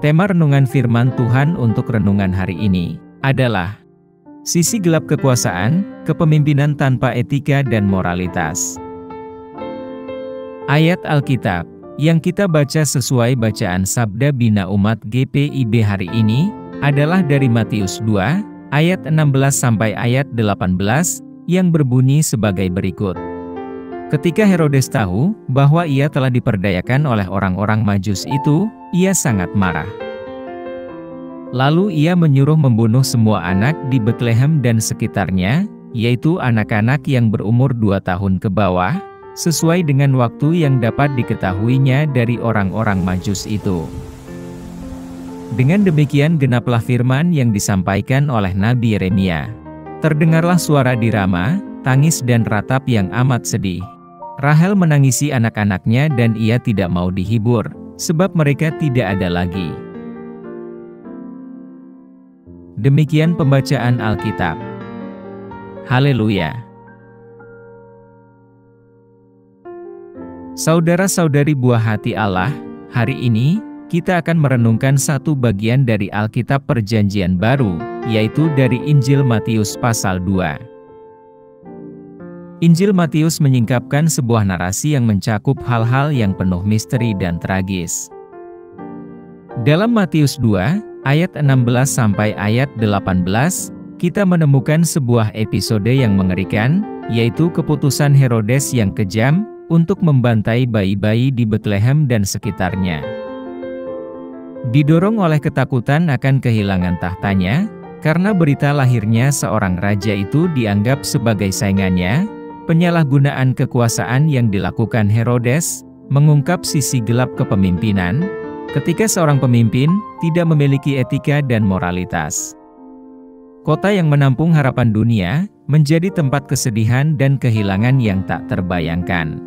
Tema renungan firman Tuhan untuk renungan hari ini adalah sisi gelap kekuasaan, kepemimpinan tanpa etika dan moralitas. Ayat Alkitab yang kita baca sesuai bacaan Sabda Bina Umat GPIB hari ini adalah dari Matius 2 ayat 16 sampai ayat 18 yang berbunyi sebagai berikut. Ketika Herodes tahu bahwa ia telah diperdayakan oleh orang-orang Majus itu, ia sangat marah. Lalu ia menyuruh membunuh semua anak di Betlehem dan sekitarnya, yaitu anak-anak yang berumur 2 tahun ke bawah, sesuai dengan waktu yang dapat diketahuinya dari orang-orang Majus itu. Dengan demikian genaplah firman yang disampaikan oleh Nabi Yeremia. Terdengarlah suara di Rama, tangis dan ratap yang amat sedih. Rahel menangisi anak-anaknya dan ia tidak mau dihibur, sebab mereka tidak ada lagi. Demikian pembacaan Alkitab. Haleluya. Saudara-saudari buah hati Allah, hari ini kita akan merenungkan satu bagian dari Alkitab Perjanjian Baru, yaitu dari Injil Matius pasal 2. Injil Matius menyingkapkan sebuah narasi yang mencakup hal-hal yang penuh misteri dan tragis. Dalam Matius 2, ayat 16 sampai ayat 18, kita menemukan sebuah episode yang mengerikan, yaitu keputusan Herodes yang kejam untuk membantai bayi-bayi di Betlehem dan sekitarnya. Didorong oleh ketakutan akan kehilangan tahtanya, karena berita lahirnya seorang raja itu dianggap sebagai saingannya, penyalahgunaan kekuasaan yang dilakukan Herodes mengungkap sisi gelap kepemimpinan, ketika seorang pemimpin tidak memiliki etika dan moralitas. Kota yang menampung harapan dunia menjadi tempat kesedihan dan kehilangan yang tak terbayangkan.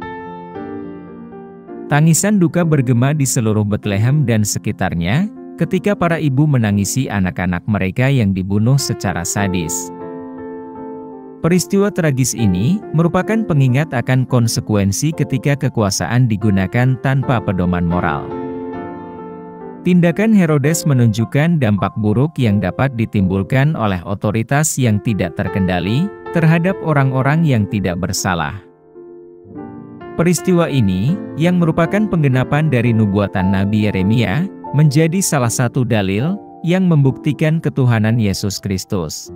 Tangisan duka bergema di seluruh Betlehem dan sekitarnya, ketika para ibu menangisi anak-anak mereka yang dibunuh secara sadis. Peristiwa tragis ini merupakan pengingat akan konsekuensi ketika kekuasaan digunakan tanpa pedoman moral. Tindakan Herodes menunjukkan dampak buruk yang dapat ditimbulkan oleh otoritas yang tidak terkendali terhadap orang-orang yang tidak bersalah. Peristiwa ini, yang merupakan penggenapan dari nubuatan Nabi Yeremia, menjadi salah satu dalil yang membuktikan ketuhanan Yesus Kristus.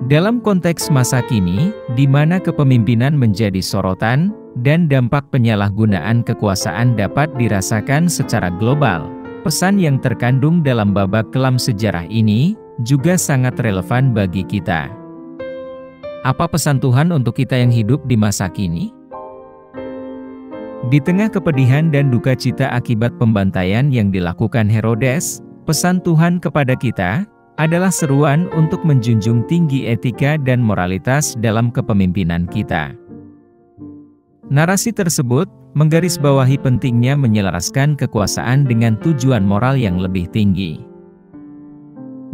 Dalam konteks masa kini, di mana kepemimpinan menjadi sorotan, dan dampak penyalahgunaan kekuasaan dapat dirasakan secara global, pesan yang terkandung dalam babak kelam sejarah ini, juga sangat relevan bagi kita. Apa pesan Tuhan untuk kita yang hidup di masa kini? Di tengah kepedihan dan duka cita akibat pembantaian yang dilakukan Herodes, pesan Tuhan kepada kita adalah seruan untuk menjunjung tinggi etika dan moralitas dalam kepemimpinan kita. Narasi tersebut menggarisbawahi pentingnya menyelaraskan kekuasaan dengan tujuan moral yang lebih tinggi.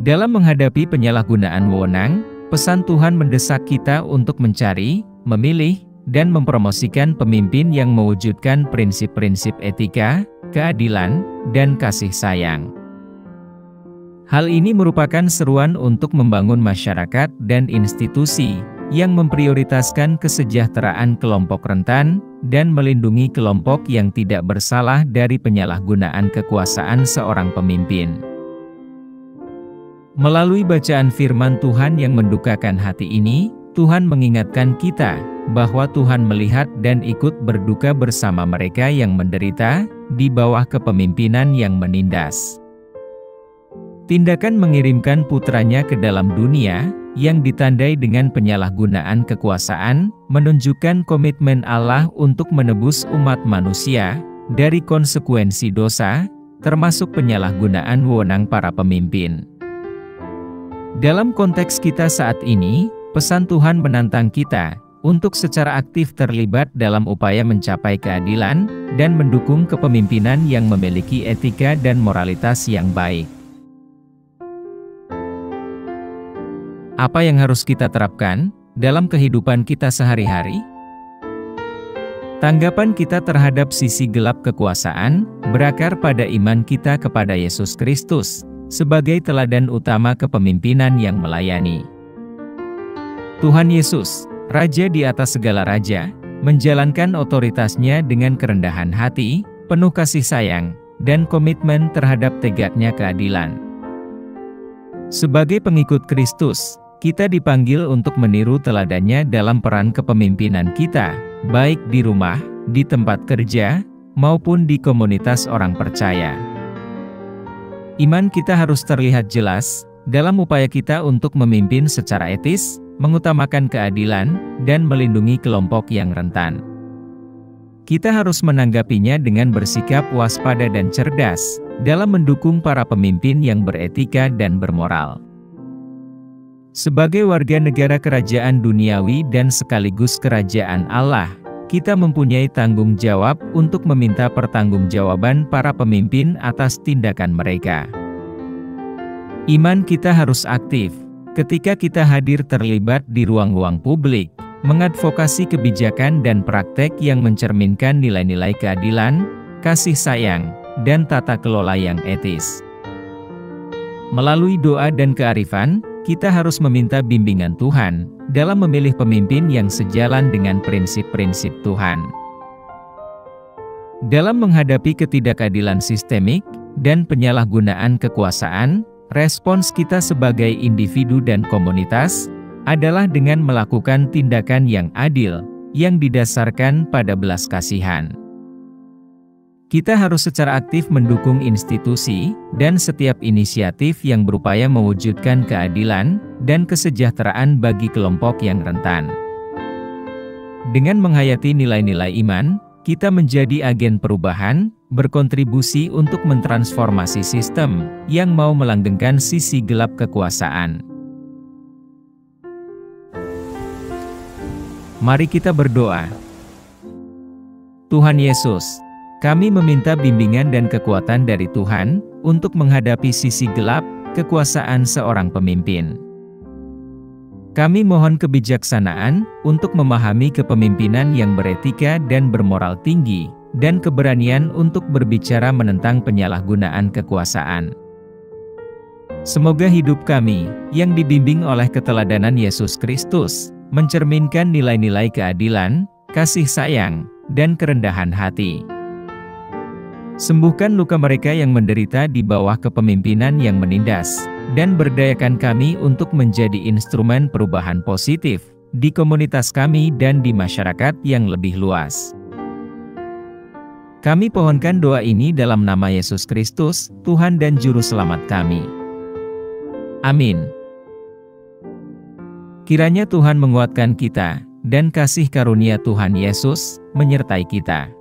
Dalam menghadapi penyalahgunaan wewenang, pesan Tuhan mendesak kita untuk mencari, memilih, dan mempromosikan pemimpin yang mewujudkan prinsip-prinsip etika, keadilan, dan kasih sayang. Hal ini merupakan seruan untuk membangun masyarakat dan institusi yang memprioritaskan kesejahteraan kelompok rentan dan melindungi kelompok yang tidak bersalah dari penyalahgunaan kekuasaan seorang pemimpin. Melalui bacaan firman Tuhan yang mendukakan hati ini, Tuhan mengingatkan kita bahwa Tuhan melihat dan ikut berduka bersama mereka yang menderita di bawah kepemimpinan yang menindas. Tindakan mengirimkan putranya ke dalam dunia, yang ditandai dengan penyalahgunaan kekuasaan, menunjukkan komitmen Allah untuk menebus umat manusia dari konsekuensi dosa, termasuk penyalahgunaan wewenang para pemimpin. Dalam konteks kita saat ini, pesan Tuhan menantang kita untuk secara aktif terlibat dalam upaya mencapai keadilan dan mendukung kepemimpinan yang memiliki etika dan moralitas yang baik. Apa yang harus kita terapkan dalam kehidupan kita sehari-hari? Tanggapan kita terhadap sisi gelap kekuasaan berakar pada iman kita kepada Yesus Kristus sebagai teladan utama kepemimpinan yang melayani. Tuhan Yesus, Raja di atas segala raja, menjalankan otoritasnya dengan kerendahan hati, penuh kasih sayang, dan komitmen terhadap tegaknya keadilan. Sebagai pengikut Kristus, kita dipanggil untuk meniru teladannya dalam peran kepemimpinan kita, baik di rumah, di tempat kerja, maupun di komunitas orang percaya. Iman kita harus terlihat jelas dalam upaya kita untuk memimpin secara etis, mengutamakan keadilan, dan melindungi kelompok yang rentan. Kita harus menanggapinya dengan bersikap waspada dan cerdas dalam mendukung para pemimpin yang beretika dan bermoral. Sebagai warga negara kerajaan duniawi dan sekaligus kerajaan Allah, kita mempunyai tanggung jawab untuk meminta pertanggungjawaban para pemimpin atas tindakan mereka. Iman kita harus aktif ketika kita hadir terlibat di ruang-ruang publik, mengadvokasi kebijakan dan praktek yang mencerminkan nilai-nilai keadilan, kasih sayang, dan tata kelola yang etis. Melalui doa dan kearifan, kita harus meminta bimbingan Tuhan dalam memilih pemimpin yang sejalan dengan prinsip-prinsip Tuhan. Dalam menghadapi ketidakadilan sistemik dan penyalahgunaan kekuasaan, respons kita sebagai individu dan komunitas adalah dengan melakukan tindakan yang adil, yang didasarkan pada belas kasihan. Kita harus secara aktif mendukung institusi dan setiap inisiatif yang berupaya mewujudkan keadilan dan kesejahteraan bagi kelompok yang rentan. Dengan menghayati nilai-nilai iman, kita menjadi agen perubahan, berkontribusi untuk mentransformasi sistem yang mau melanggengkan sisi gelap kekuasaan. Mari kita berdoa. Tuhan Yesus, kami meminta bimbingan dan kekuatan dari Tuhan untuk menghadapi sisi gelap kekuasaan seorang pemimpin. Kami mohon kebijaksanaan untuk memahami kepemimpinan yang beretika dan bermoral tinggi, dan keberanian untuk berbicara menentang penyalahgunaan kekuasaan. Semoga hidup kami, yang dibimbing oleh keteladanan Yesus Kristus, mencerminkan nilai-nilai keadilan, kasih sayang, dan kerendahan hati. Sembuhkan luka mereka yang menderita di bawah kepemimpinan yang menindas, dan berdayakan kami untuk menjadi instrumen perubahan positif di komunitas kami dan di masyarakat yang lebih luas. Kami pohonkan doa ini dalam nama Yesus Kristus, Tuhan dan Juru Selamat kami. Amin. Kiranya Tuhan menguatkan kita, dan kasih karunia Tuhan Yesus menyertai kita.